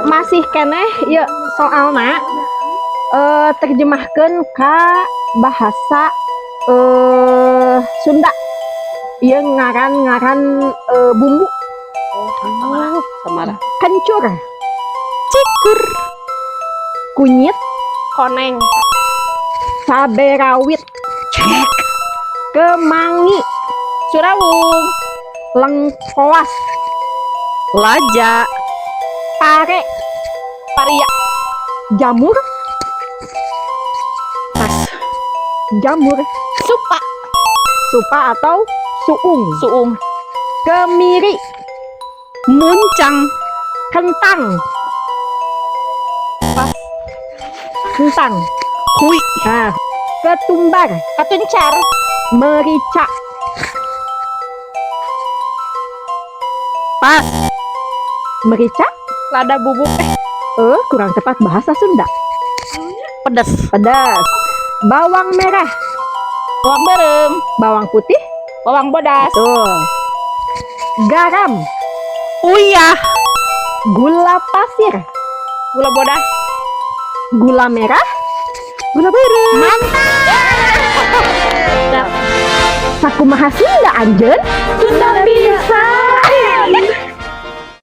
masih keneh ya soalna terjemahkan ke bahasa Sunda. Ieu ngaran bumbu. Samara. Kencur, Cikur. kunyit, Koneng. cabai rawit, Cek. kemangi, Surawung. lengkoas, Laja. pare, Paria. jamur, Pas. jamur, Supa. supa atau suung, Suung. kemiri, Muncang. kentang, Pas. kentang, Hui. nah, ketumbar, Ketuncar. merica, Pas. merica, Lada bubuk. kurang tepat bahasa Sunda, Pedas. pedas, bawang merah, Bawang berem. bawang putih, Bawang bodas. tuh, garam, Uyah. gula pasir, Gula bodas. gula merah, gula bareng. Mantap. Sakumaha Sunda anjeun? Sunda